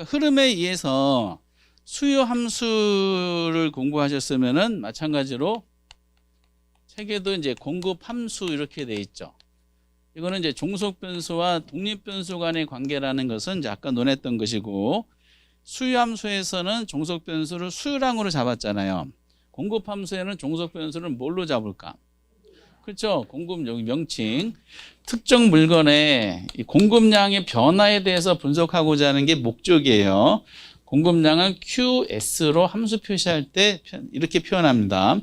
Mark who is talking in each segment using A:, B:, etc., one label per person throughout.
A: 그러니까 흐름에 의해서 수요 함수를 공부하셨으면은 마찬가지로 책에도 이제 공급 함수 이렇게 돼 있죠. 이거는 이제 종속 변수와 독립 변수 간의 관계라는 것은 이제 아까 논했던 것이고, 수요 함수에서는 종속 변수를 수요량으로 잡았잖아요. 공급 함수에는 종속 변수를 뭘로 잡을까? 그렇죠. 공급 여기 명칭. 특정 물건의 공급량의 변화에 대해서 분석하고자 하는 게 목적이에요. 공급량은 QS로 함수 표시할 때 이렇게 표현합니다.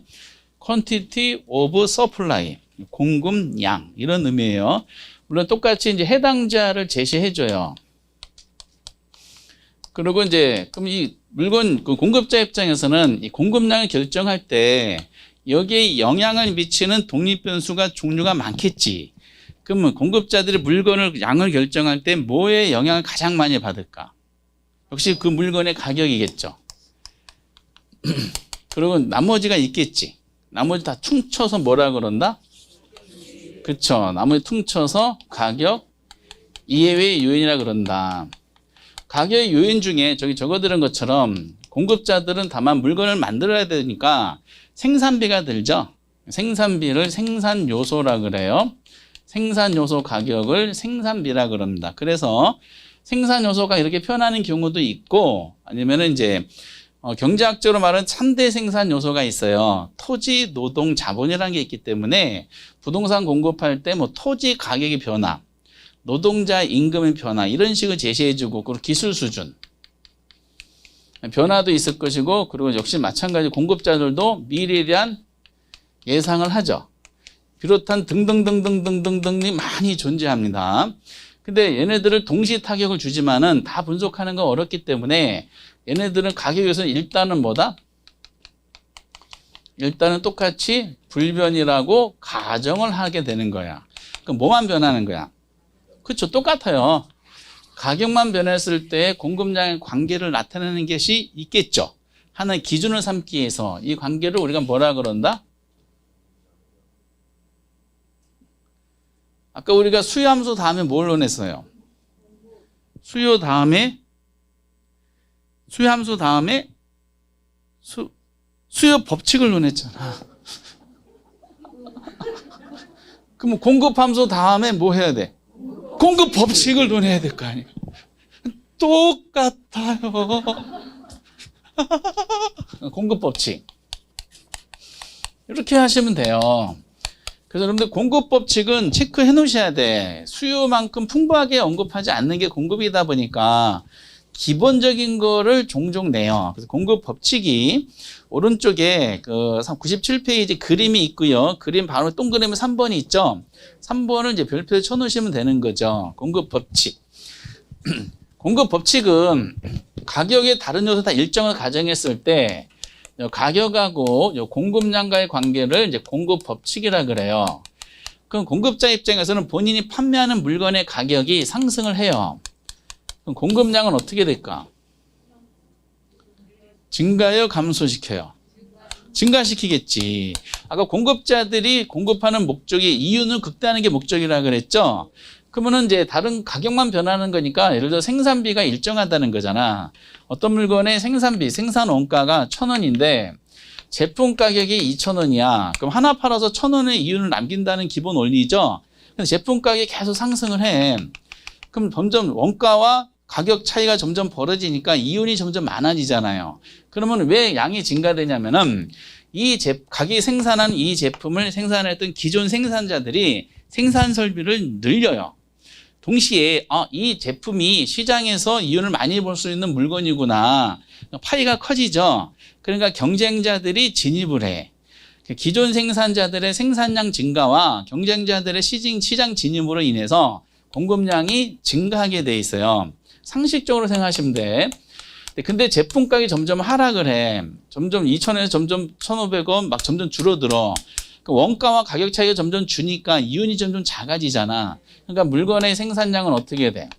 A: Quantity of Supply, 공급량 이런 의미예요. 물론 똑같이 이제 해당자를 제시해줘요. 그리고 이제 그럼 이 물건 그 공급자 입장에서는 이 공급량을 결정할 때 여기에 영향을 미치는 독립 변수가 종류가 많겠지. 그러면 공급자들이 물건을 양을 결정할 때 뭐에 영향을 가장 많이 받을까? 역시 그 물건의 가격이겠죠. 그리고 나머지가 있겠지. 나머지 다 퉁쳐서 뭐라 그런다? 그쵸. 나머지 퉁쳐서 가격 이외의 요인이라 그런다. 가격의 요인 중에 저기 적어드린 것처럼 공급자들은 다만 물건을 만들어야 되니까 생산비가 들죠. 생산비를 생산 요소라 그래요. 생산 요소 가격을 생산비라 그럽니다. 그래서 생산 요소가 이렇게 표현하는 경우도 있고, 아니면은 이제 경제학적으로 말하는 3대 생산 요소가 있어요. 토지, 노동, 자본이라는 게 있기 때문에 부동산 공급할 때 뭐 토지 가격의 변화, 노동자 임금의 변화 이런 식을 제시해주고, 그리고 기술 수준 변화도 있을 것이고, 그리고 역시 마찬가지 공급자들도 미래에 대한 예상을 하죠. 비롯한 등등등등등등등이 많이 존재합니다. 근데 얘네들을 동시 타격을 주지만은 다 분석하는 건 어렵기 때문에 얘네들은 가격에서는 일단은 뭐다? 일단은 똑같이 불변이라고 가정을 하게 되는 거야. 그럼 뭐만 변하는 거야? 그렇죠. 똑같아요. 가격만 변했을 때 공급량의 관계를 나타내는 것이 있겠죠. 하나의 기준을 삼기 위해서 이 관계를 우리가 뭐라 그런다? 아까 우리가 수요함수 다음에 뭘 논했어요? 수요함수 다음에 수요 법칙을 논했잖아. 그럼 공급함수 다음에 뭐 해야 돼? 공급 법칙을 논해야 될 거 아니에요. 똑같아요. 공급 법칙. 이렇게 하시면 돼요. 그래서 여러분들 공급 법칙은 체크해 놓으셔야 돼. 수요만큼 풍부하게 언급하지 않는 게 공급이다 보니까 기본적인 거를 종종 내요. 그래서 공급 법칙이 오른쪽에 그 97페이지 그림이 있고요. 그림 바로 동그라미 3번이 있죠. 3번을 이제 별표에 쳐 놓으시면 되는 거죠. 공급 법칙. 공급 법칙은 가격의 다른 요소 다 일정을 가정했을 때 가격하고 공급량과의 관계를 이제 공급 법칙이라 그래요. 그럼 공급자 입장에서는 본인이 판매하는 물건의 가격이 상승을 해요. 그럼 공급량은 어떻게 될까? 증가요, 감소시켜요? 증가시키겠지. 아까 공급자들이 공급하는 목적이 이윤을 극대화하는 게 목적이라 그랬죠. 그러면은 이제 다른 가격만 변하는 거니까 예를 들어 생산비가 일정하다는 거잖아. 어떤 물건의 생산비, 생산 원가가 1,000원인데 제품 가격이 2,000원이야. 그럼 하나 팔아서 1,000원의 이윤을 남긴다는 기본 원리죠. 근데 제품 가격이 계속 상승을 해. 그럼 점점 원가와 가격 차이가 점점 벌어지니까 이윤이 점점 많아지잖아요. 그러면 왜 양이 증가되냐면은 가게 생산한 이 제품을 생산했던 기존 생산자들이 생산 설비를 늘려요. 동시에 이 제품이 시장에서 이윤을 많이 볼 수 있는 물건이구나. 파이가 커지죠. 그러니까 경쟁자들이 진입을 해. 기존 생산자들의 생산량 증가와 경쟁자들의 시장 진입으로 인해서 공급량이 증가하게 돼 있어요. 상식적으로 생각하시면 돼. 근데 제품 가격이 점점 하락을 해. 점점 2,000원에서 점점 1,500원 막 점점 줄어들어. 원가와 가격 차이가 점점 주니까 이윤이 점점 작아지잖아. 그러니까 물건의 생산량은 어떻게 돼?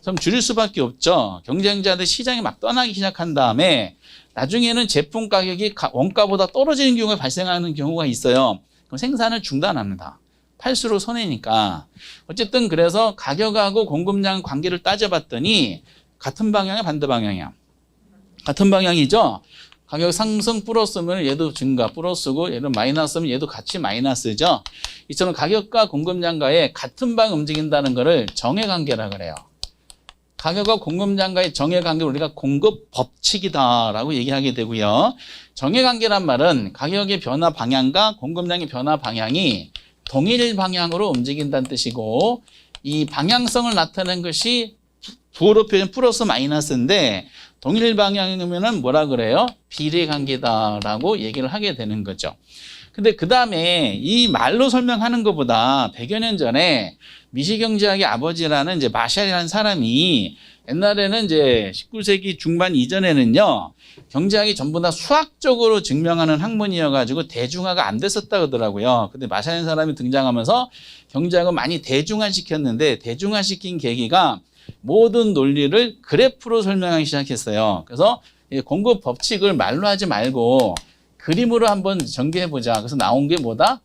A: 좀 줄일 수밖에 없죠. 경쟁자들 시장에 막 떠나기 시작한 다음에 나중에는 제품 가격이 원가보다 떨어지는 경우가 발생하는 경우가 있어요. 그럼 생산을 중단합니다. 팔수록 손해니까. 어쨌든 그래서 가격하고 공급량 관계를 따져봤더니 같은 방향이야, 반대 방향이야? 같은 방향이죠? 가격 상승 플러스면 얘도 증가 플러스고 얘는 마이너스면 얘도 같이 마이너스죠. 이처럼 가격과 공급량과의 같은 방 움직인다는 것을 정해관계라 그래요. 가격과 공급량과의 정해관계를 우리가 공급 법칙이다라고 얘기하게 되고요. 정해관계란 말은 가격의 변화 방향과 공급량의 변화 방향이 동일 방향으로 움직인다는 뜻이고, 이 방향성을 나타내는 것이 부호로 표현 플러스 마이너스인데 동일 방향이면은 뭐라 그래요? 비례관계다라고 얘기를 하게 되는 거죠. 근데 그 다음에 이 말로 설명하는 것보다 100여 년 전에 미시경제학의 아버지라는 이제 마샬이라는 사람이 옛날에는 이제 19세기 중반 이전에는요, 경제학이 전부 다 수학적으로 증명하는 학문이어가지고 대중화가 안 됐었다 그러더라고요. 근데 마샬이라는 사람이 등장하면서 경제학을 많이 대중화시켰는데, 대중화시킨 계기가 모든 논리를 그래프로 설명하기 시작했어요. 그래서 공급 법칙을 말로 하지 말고 그림으로 한번 전개해보자. 그래서 나온 게 뭐다?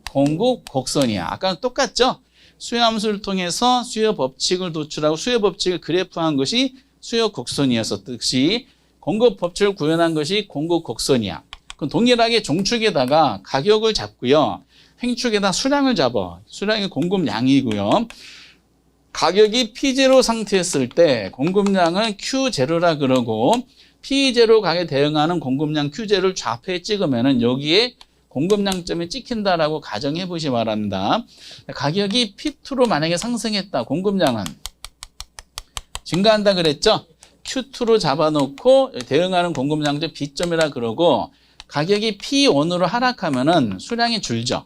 A: 공급 곡선이야. 아까랑 똑같죠? 수요함수를 통해서 수요 법칙을 도출하고 수요 법칙을 그래프한 것이 수요 곡선이었었듯이 공급 법칙을 구현한 것이 공급 곡선이야. 그럼 동일하게 종축에다가 가격을 잡고요. 행축에다 수량을 잡아. 수량이 공급량이고요. 가격이 P0 상태였을 때 공급량은 Q0라 그러고, P0 가격에 대응하는 공급량 Q0를 좌표에 찍으면은 여기에 공급량점이 찍힌다라고 가정해 보시 바랍니다. 가격이 P2로 만약에 상승했다. 공급량은 증가한다 그랬죠? Q2로 잡아놓고 대응하는 공급량점 B점이라 그러고, 가격이 P1으로 하락하면은 수량이 줄죠.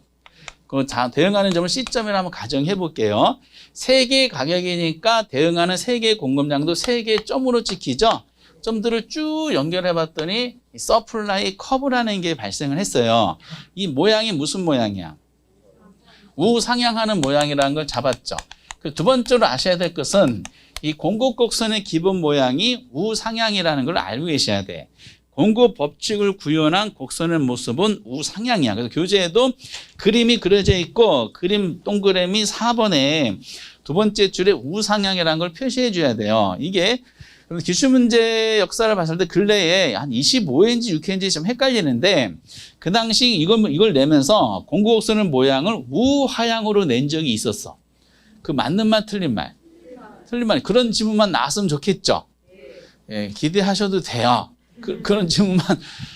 A: 그 대응하는 점을 C점이라 한번 가정해 볼게요. 3개의 가격이니까 대응하는 3개의 공급량도 3개의 점으로 찍히죠. 점들을 쭉 연결해 봤더니 서플라이 커브라는 게 발생을 했어요. 이 모양이 무슨 모양이야? 우상향하는 모양이라는 걸 잡았죠. 두 번째로 아셔야 될 것은 이 공급 곡선의 기본 모양이 우상향이라는 걸 알고 계셔야 돼. 공급 법칙을 구현한 곡선의 모습은 우상향이야. 그래서 교재에도 그림이 그려져 있고, 그림 동그라미 4번에 두 번째 줄에 우상향이라는 걸 표시해 줘야 돼요. 이게 기출문제 역사를 봤을 때 근래에 한 25회인지 6회인지 좀 헷갈리는데, 그 당시 이걸 내면서 공급 곡선의 모양을 우하향으로 낸 적이 있었어. 그 맞는 말 틀린 말? 틀린 말. 그런 지문만 나왔으면 좋겠죠. 예, 기대하셔도 돼요. 그런 질문만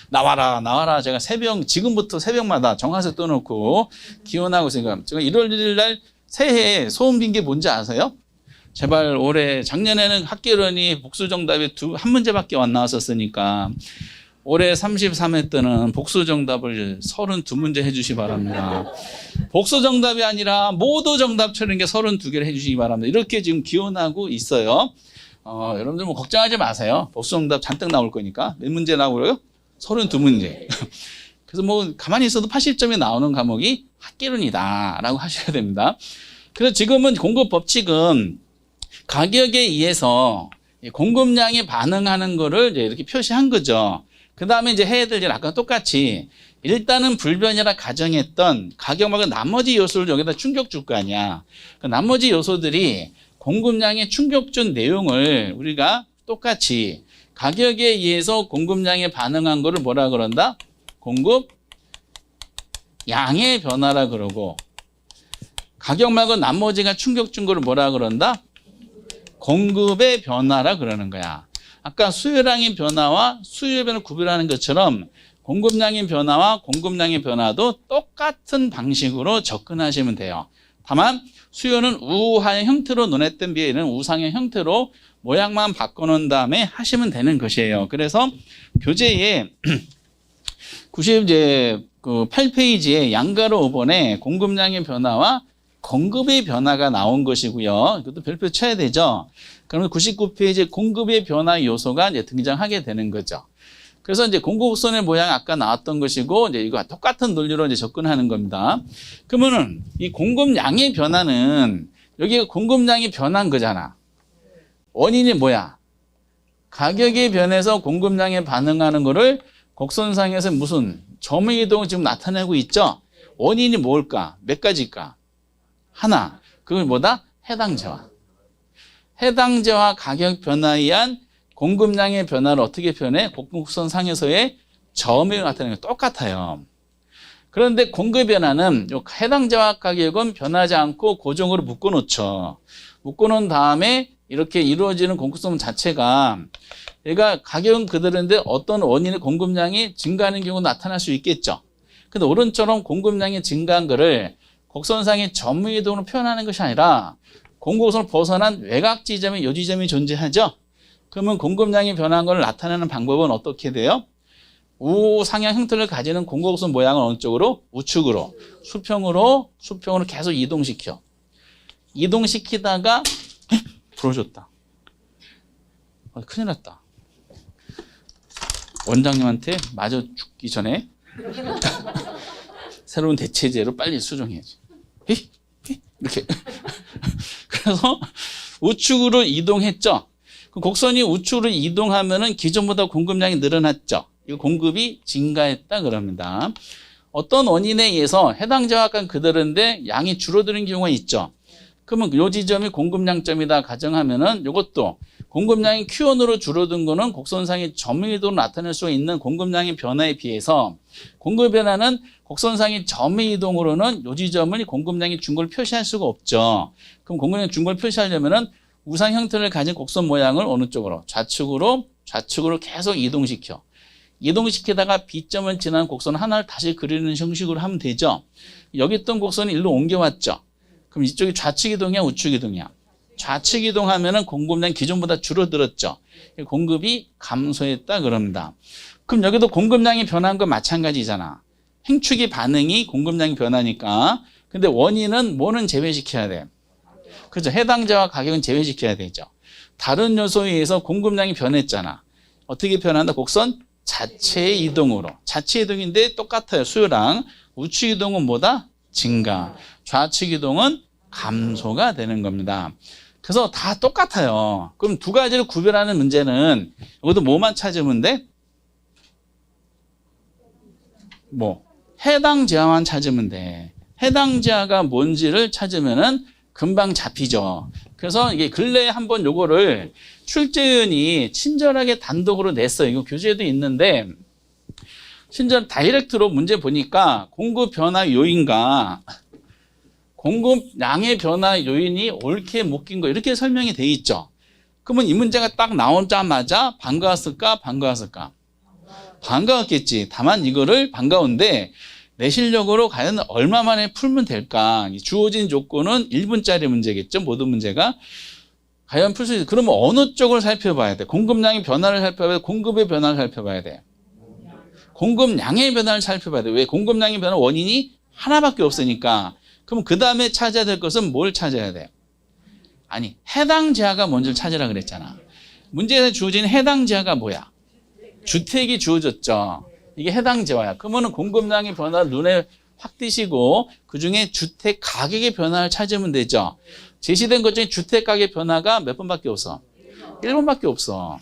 A: 나와라. 제가 지금부터 새벽마다 정화세 떠놓고 기원하고 있으니까, 제가 1월 1일 날 새해에 소원 빈 게 뭔지 아세요? 제발 작년에는 학계론이 복수 정답이 한 문제밖에 안 나왔었으니까, 올해 33회 때는 복수 정답을 32문제 해주시기 바랍니다. 복수 정답이 아니라 모두 정답처럼 게 32개를 해주시기 바랍니다. 이렇게 지금 기원하고 있어요. 여러분들 뭐 걱정하지 마세요. 복수 정답 잔뜩 나올 거니까. 몇 문제 나오고요? 32문제. 그래서 뭐 가만히 있어도 80점이 나오는 과목이 학계론이다라고 하셔야 됩니다. 그래서 지금은 공급 법칙은 가격에 의해서 공급량이 반응하는 거를 이제 이렇게 표시한 거죠. 그 다음에 이제 해야 될 일 아까 똑같이 일단은 불변이라 가정했던 가격 말고 나머지 요소를 여기다 충격 줄 거 아니야. 그 나머지 요소들이 공급량의 충격 준 내용을 우리가 똑같이 가격에 의해서 공급량에 반응한 거를 뭐라 그런다? 공급 양의 변화라 그러고, 가격 말고 나머지가 충격 준 거를 뭐라 그런다? 공급의 변화라 그러는 거야. 아까 수요량의 변화와 수요의 변화를 구별하는 것처럼 공급량의 변화와 공급량의 변화도 똑같은 방식으로 접근하시면 돼요. 다만 수요는 우하의 형태로 눈에 띈 비에 이런 우상의 형태로 모양만 바꿔놓은 다음에 하시면 되는 것이에요. 그래서 교재에 8페이지에 양가로 5번에 공급량의 변화와 공급의 변화가 나온 것이고요. 이것도 별표 쳐야 되죠. 그러면 99페이지에 공급의 변화 요소가 이제 등장하게 되는 거죠. 그래서 이제 공급선의 모양 아까 나왔던 것이고, 이제 이거 똑같은 논리로 이제 접근하는 겁니다. 그러면은 이 공급량의 변화는 여기가 공급량이 변한 거잖아. 원인이 뭐야? 가격이 변해서 공급량에 반응하는 거를 곡선상에서 무슨 점의 이동을 지금 나타내고 있죠? 원인이 뭘까? 몇 가지일까? 하나. 그건 뭐다? 해당자와. 해당재와 가격 변화에 의한 공급량의 변화를 어떻게 표현해? 곡선상에서의 점을 나타내는 게 똑같아요. 그런데 공급 변화는 해당재와 가격은 변하지 않고 고정으로 묶어놓죠. 묶어놓은 다음에 이렇게 이루어지는 공급선 자체가 얘가 가격은 그대로인데 어떤 원인의 공급량이 증가하는 경우 나타날 수 있겠죠. 근데 오른처럼 공급량이 증가한 거를 곡선상의 점이동으로 표현하는 것이 아니라 공급선을 벗어난 외곽 지점에 요 지점이 존재하죠. 그러면 공급량이 변한 걸 나타내는 방법은 어떻게 돼요? 우상향 형태를 가지는 공급선 모양을 어느 쪽으로? 우측으로, 수평으로 계속 이동시켜. 이동시키다가 부러졌다. 큰일 났다. 원장님한테 맞아 죽기 전에 새로운 대체제로 빨리 수정해야지. 이렇게. 그래서 우측으로 이동했죠. 그 곡선이 우측으로 이동하면은 기존보다 공급량이 늘어났죠. 이 공급이 증가했다 그럽니다. 어떤 원인에 의해서 해당 정확한 그대로인데 양이 줄어드는 경우가 있죠. 그러면 요 지점이 공급량점이다 가정하면은 이것도 공급량이 Q1으로 줄어든 거는 곡선상의 점이동으로 나타낼 수 있는 공급량의 변화에 비해서 공급 변화는 곡선상의 점의 이동으로는 요 지점을 공급량이 준 걸 표시할 수가 없죠. 그럼 공급량이 준 걸 표시하려면은 우상 형태를 가진 곡선 모양을 어느 쪽으로? 좌측으로 계속 이동시켜. 이동시키다가 B점을 지난 곡선 하나를 다시 그리는 형식으로 하면 되죠. 여기 있던 곡선이 일로 옮겨왔죠. 그럼 이쪽이 좌측 이동이야, 우측 이동이야? 좌측 이동하면은 공급량 기존보다 줄어들었죠. 공급이 감소했다 그럽니다. 그럼 여기도 공급량이 변한 건 마찬가지잖아. 행축의 반응이 공급량이 변하니까. 근데 원인은 뭐는 제외시켜야 돼? 그렇죠. 해당자와 가격은 제외시켜야 되죠. 다른 요소에 의해서 공급량이 변했잖아. 어떻게 변한다? 곡선 자체 이동으로. 자체 이동인데 똑같아요. 수요랑. 우측 이동은 뭐다? 증가. 좌측 이동은 감소가 되는 겁니다. 그래서 다 똑같아요. 그럼 두 가지를 구별하는 문제는 이것도 뭐만 찾으면 돼? 해당 지하만 찾으면 돼. 해당 지하가 뭔지를 찾으면은 금방 잡히죠. 그래서 이게 근래에 한번 요거를 출제위원이 친절하게 단독으로 냈어요. 이거 교재에도 있는데 친절 다이렉트로 문제 보니까 공급 변화 요인과 공급량의 변화 요인이 옳게 묶인 거 이렇게 설명이 돼 있죠. 그러면 이 문제가 딱 나오자마자 반가웠을까? 반가웠겠지. 다만 이거를 반가운데 내 실력으로 과연 얼마 만에 풀면 될까? 주어진 조건은 1분짜리 문제겠죠. 모든 문제가. 과연 풀 수 있어. 그러면 어느 쪽을 살펴봐야 돼? 공급량의 변화를 살펴봐야 돼? 공급의 변화를 살펴봐야 돼? 공급량의 변화를 살펴봐야 돼. 왜? 공급량의 변화 원인이 하나밖에 없으니까. 그럼 그 다음에 찾아야 될 것은 뭘 찾아야 돼? 아니, 해당 지하가 뭔지를 찾으라 그랬잖아. 문제에서 주어진 해당 지하가 뭐야? 주택이 주어졌죠. 이게 해당 지하야. 그러면 공급량의 변화를 눈에 확 띄시고 그중에 주택 가격의 변화를 찾으면 되죠. 제시된 것 중에 주택 가격 변화가 몇 번밖에 없어? 1번밖에 없어.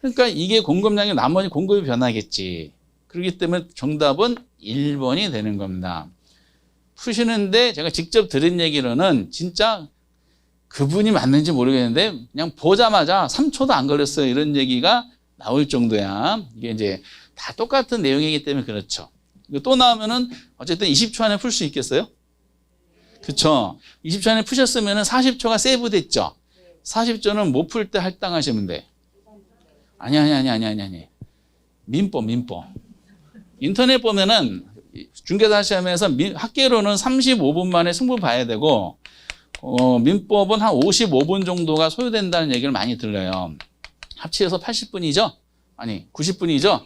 A: 그러니까 이게 공급량이 나머지 공급이 변하겠지. 그렇기 때문에 정답은 1번이 되는 겁니다. 푸시는데 제가 직접 들은 얘기로는 진짜 그분이 맞는지 모르겠는데 그냥 보자마자 3초도 안 걸렸어요. 이런 얘기가 나올 정도야. 이게 이제 다 똑같은 내용이기 때문에 그렇죠. 이거 또 나오면은 어쨌든 20초 안에 풀 수 있겠어요? 그쵸? 20초 안에 푸셨으면은 40초가 세이브 됐죠? 40초는 못 풀 때 할당하시면 돼. 아니. 민법. 인터넷 보면은 중개사 시험에서 학계로는 35분 만에 승부 봐야 되고, 민법은 한 55분 정도가 소요된다는 얘기를 많이 들려요. 합치해서 80분이죠? 아니, 90분이죠?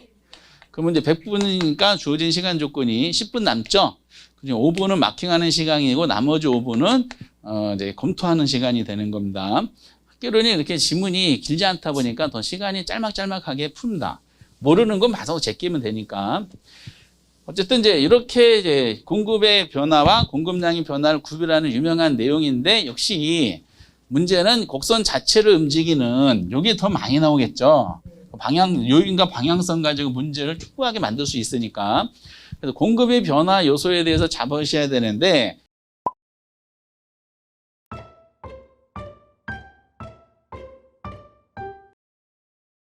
A: 그러면 이제 100분이니까 주어진 시간 조건이 10분 남죠? 그중 5분은 마킹하는 시간이고, 나머지 5분은, 이제 검토하는 시간이 되는 겁니다. 학계론이 이렇게 지문이 길지 않다 보니까 더 시간이 짤막짤막하게 푼다. 모르는 건 마서 제끼면 되니까. 어쨌든 이제 이렇게 이제 공급의 변화와 공급량의 변화를 구별하는 유명한 내용인데 역시 문제는 곡선 자체를 움직이는 여기 더 많이 나오겠죠. 요인과 방향성 가지고 문제를 축구하게 만들 수 있으니까. 그래서 공급의 변화 요소에 대해서 잡으셔야 되는데